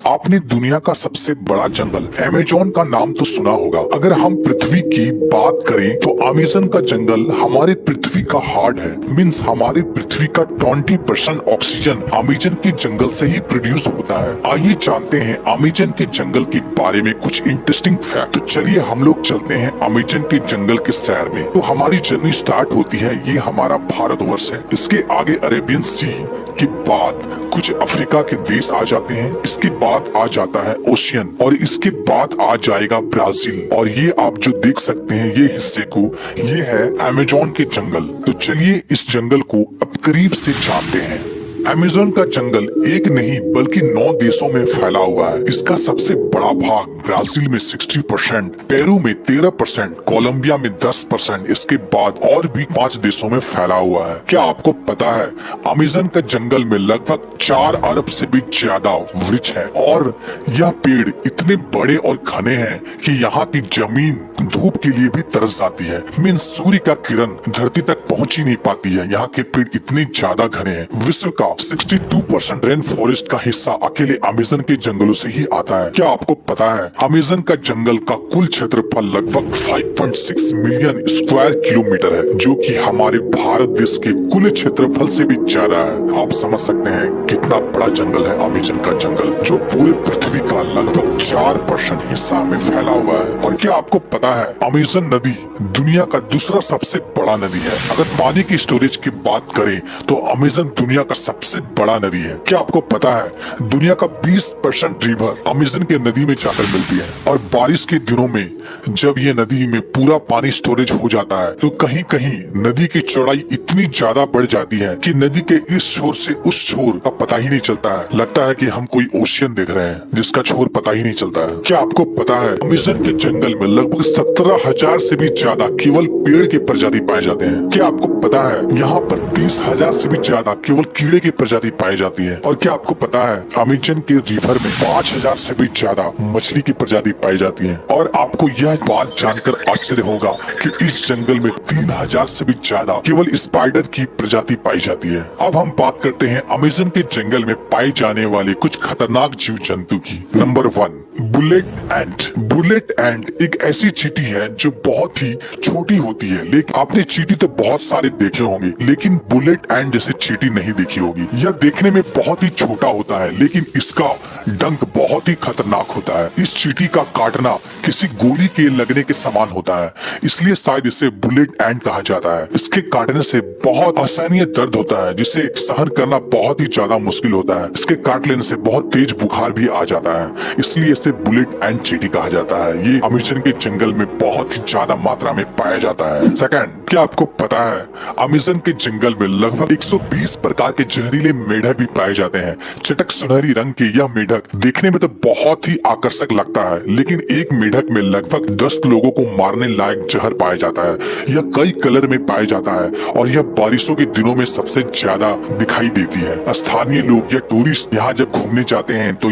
आपने दुनिया का सबसे बड़ा जंगल अमेज़न का नाम तो सुना होगा। अगर हम पृथ्वी की बात करें तो अमेज़न का जंगल हमारे पृथ्वी का हार्ट है। मीन्स हमारे पृथ्वी का 20% ऑक्सीजन अमेज़न के जंगल से ही प्रोड्यूस होता है। आइए जानते हैं अमेज़न के जंगल के बारे में कुछ इंटरेस्टिंग फैक्ट। तो चलिए हम लोग चलते हैं अमेज़न के जंगल के सैर में। तो हमारी जर्नी स्टार्ट होती है, ये हमारा भारतवर्ष है। इसके आगे अरेबियन सी के बाद कुछ अफ्रीका के देश आ जाते हैं। इसके बाद आ जाता है ओशियन और इसके बाद आ जाएगा ब्राजील। और ये आप जो देख सकते हैं ये हिस्से को, ये है अमेज़न के जंगल। तो चलिए इस जंगल को अब करीब से जानते हैं। अमेज़न का जंगल एक नहीं बल्कि 9 देशों में फैला हुआ है। इसका सबसे बड़ा भाग ब्राजील में 60%, पेरू में 13%, कोलंबिया में 10%, इसके बाद और भी 5 देशों में फैला हुआ है। क्या आपको पता है अमेज़न का जंगल में लगभग 4 अरब से भी ज्यादा वृक्ष है और यह पेड़ इतने बड़े और घने हैं कि यहाँ की जमीन धूप के लिए भी तरस जाती है। मीन्स सूर्य का किरण धरती तक पहुँच ही नहीं पाती है। यहाँ के पेड़ इतने ज्यादा घने हैं। विश्व का 62% रेन फॉरेस्ट का हिस्सा अकेले अमेज़न के जंगलों से ही आता है। क्या आपको पता है अमेज़न का जंगल का कुल क्षेत्रफल लगभग 5.6 मिलियन स्क्वायर किलोमीटर है, जो कि हमारे भारत देश के कुल क्षेत्रफल से भी ज्यादा है। आप समझ सकते हैं कितना बड़ा जंगल है अमेज़न का जंगल, जो पूरे पृथ्वी का लगभग 4% हिस्सा में फैला हुआ है। और क्या आपको पता है अमेज़न नदी दुनिया का दूसरा सबसे बड़ा नदी है। अगर पानी की स्टोरेज की बात करें तो अमेज़न दुनिया का सबसे बड़ा नदी है। क्या आपको पता है दुनिया का 20% रिवर अमेज़न के नदी में जाकर मिलती है। और बारिश के दिनों में जब ये नदी में पूरा पानी स्टोरेज हो जाता है तो कहीं कहीं नदी की चौड़ाई इतनी ज्यादा बढ़ जाती है कि नदी के इस छोर से उस छोर का पता ही नहीं चलता है। लगता है कि हम कोई ओशियन देख रहे हैं जिसका छोर पता ही नहीं चलता है। क्या आपको पता है अमेज़न के जंगल में लगभग 17,000 से भी ज्यादा केवल पेड़ के प्रजाति पाए जाते हैं। क्या आपको पता है यहाँ पर 30,000 से भी ज्यादा केवल कीड़े की प्रजाति पाई जाती है। और क्या आपको पता है अमेज़न के रिवर में 5,000 से भी ज्यादा मछली की प्रजाति पाई जाती है। और आपको यह बात जानकर आश्चर्य होगा कि इस जंगल में 3,000 से भी ज्यादा केवल स्पाइडर की प्रजाति पाई जाती है। अब हम बात करते हैं अमेज़न के जंगल में पाए जाने वाले कुछ खतरनाक जीव जंतु की। नंबर 1, बुलेट एंट। बुलेट एंट एक ऐसी चींटी है जो बहुत ही छोटी होती है। लेकिन आपने चींटी तो बहुत सारे देखे होंगे, लेकिन बुलेट एंट जैसे चींटी नहीं देखी होगी। यह देखने में बहुत ही छोटा होता है, लेकिन इसका डंक बहुत ही खतरनाक होता है। इस चींटी का काटना किसी गोली के लगने के समान होता है, इसलिए शायद इसे बुलेट एंट कहा जाता है। इसके काटने से बहुत असहनीय दर्द होता है, जिसे सहन करना बहुत ही ज्यादा मुश्किल होता है। इसके काट लेने से बहुत तेज बुखार भी आ जाता है, इसलिए इसे बुलेट एंट चींटी कहा जाता है। ये अमेज़न के जंगल में बहुत ही ज्यादा मात्रा में पाया जाता है। सेकंड, क्या आपको पता है अमेज़न के जंगल में लगभग 120 प्रकार के जहरीले मेढक भी पाए जाते हैं। चटक सुनहरी रंग के यह मेढक देखने में तो बहुत ही आकर्षक लगता है, लेकिन एक मेढक में लगभग 10 लोगों को मारने लायक जहर पाया जाता है। यह कई कलर में पाया जाता है और यह बारिशों के दिनों में सबसे ज्यादा दिखाई देती है। स्थानीय लोग या टूरिस्ट यहाँ जब घूमने जाते हैं तो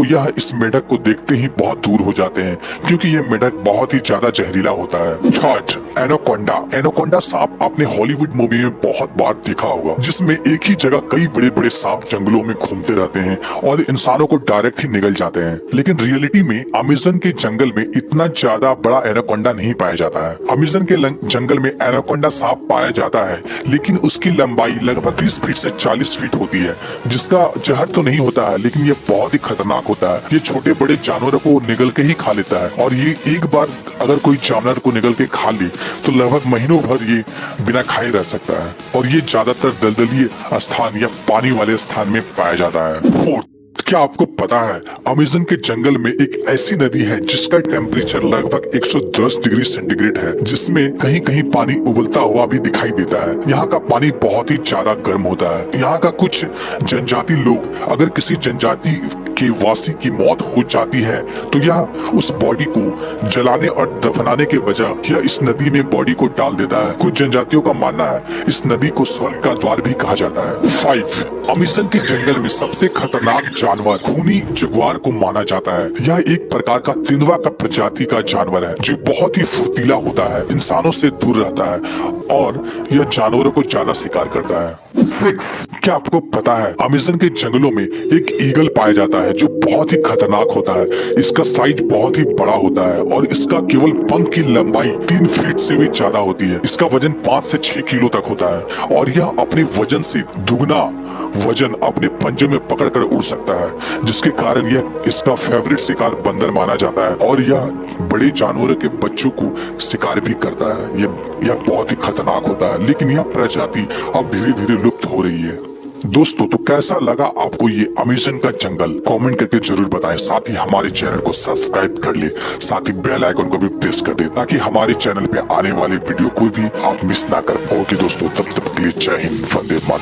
यह इस मेढक को देखते ही बहुत दूर हो जाते हैं, क्योंकि यह मेढक बहुत ही ज्यादा जहरीला होता है। Third, anaconda. एनाकोंडा सांप आपने हॉलीवुड मूवी में बहुत बार देखा होगा, जिसमें एक ही जगह कई बड़े बड़े सांप जंगलों में घूमते रहते हैं और इंसानों को डायरेक्ट ही निगल जाते हैं। लेकिन रियलिटी में अमेज़न के जंगल में इतना ज्यादा बड़ा एनाकोंडा नहीं पाया जाता है। अमेज़न के जंगल में एनाकोंडा सांप पाया जाता है, लेकिन उसकी लंबाई लगभग 30 फीट से 40 फीट होती है, जिसका जहर तो नहीं होता है, लेकिन ये बहुत ही खतरनाक होता है। ये छोटे बड़े जानवरों को निगल के ही खा लेता है, और ये एक बार अगर कोई जानवर को निगल के खा ले तो लगभग महीनों भर ये बिना खाए रह सकता है। और ये ज्यादातर दलदलीय स्थान या पानी वाले स्थान में पाया जाता है। फोर्थ, क्या आपको पता है अमेज़न के जंगल में एक ऐसी नदी है जिसका टेम्परेचर लगभग 110 डिग्री सेंटीग्रेड है, जिसमें कहीं कहीं पानी उबलता हुआ भी दिखाई देता है। यहाँ का पानी बहुत ही ज्यादा गर्म होता है। यहाँ का कुछ जनजाति लोग, अगर किसी जनजाति के वासी की मौत हो जाती है तो यह उस बॉडी को जलाने और दफनाने के बजाय यह इस नदी में बॉडी को डाल देता है। कुछ जनजातियों का मानना है इस नदी को स्वर्ग का द्वार भी कहा जाता है। 5, अमेज़न के जंगल में सबसे खतरनाक जानवर खूनी जगुआर को माना जाता है। यह एक प्रकार का तेंदुआ का प्रजाति का जानवर है जो बहुत ही फुर्तीला होता है, इंसानों से दूर रहता है और यह जानवरों को ज्यादा शिकार करता है। 6. क्या आपको पता है अमेज़न के जंगलों में एक ईगल पाया जाता है जो बहुत ही खतरनाक होता है। इसका साइज बहुत ही बड़ा होता है और इसका केवल पंख की लंबाई 3 फीट से भी ज्यादा होती है। इसका वजन 5 से 6 किलो तक होता है और यह अपने वजन से दुगना वजन अपने पंजे में पकड़कर उड़ सकता है, जिसके कारण यह इसका फेवरेट शिकार बंदर माना जाता है और यह बड़े जानवरों के बच्चों को शिकार भी करता है। यह बहुत ही खतरनाक होता है, लेकिन यह प्रजाति अब धीरे धीरे लुप्त हो रही है। दोस्तों, तो कैसा लगा आपको ये अमेज़न का जंगल? कमेंट करके जरूर बताएं। साथ ही हमारे चैनल को सब्सक्राइब कर ले, साथ ही बेल आइकन को भी प्रेस कर दे ताकि हमारे चैनल पे आने वाले वीडियो कोई भी आप मिस ना कर। ओके दोस्तों, तब तक के लिए जय हिंद, वंदे मातरम।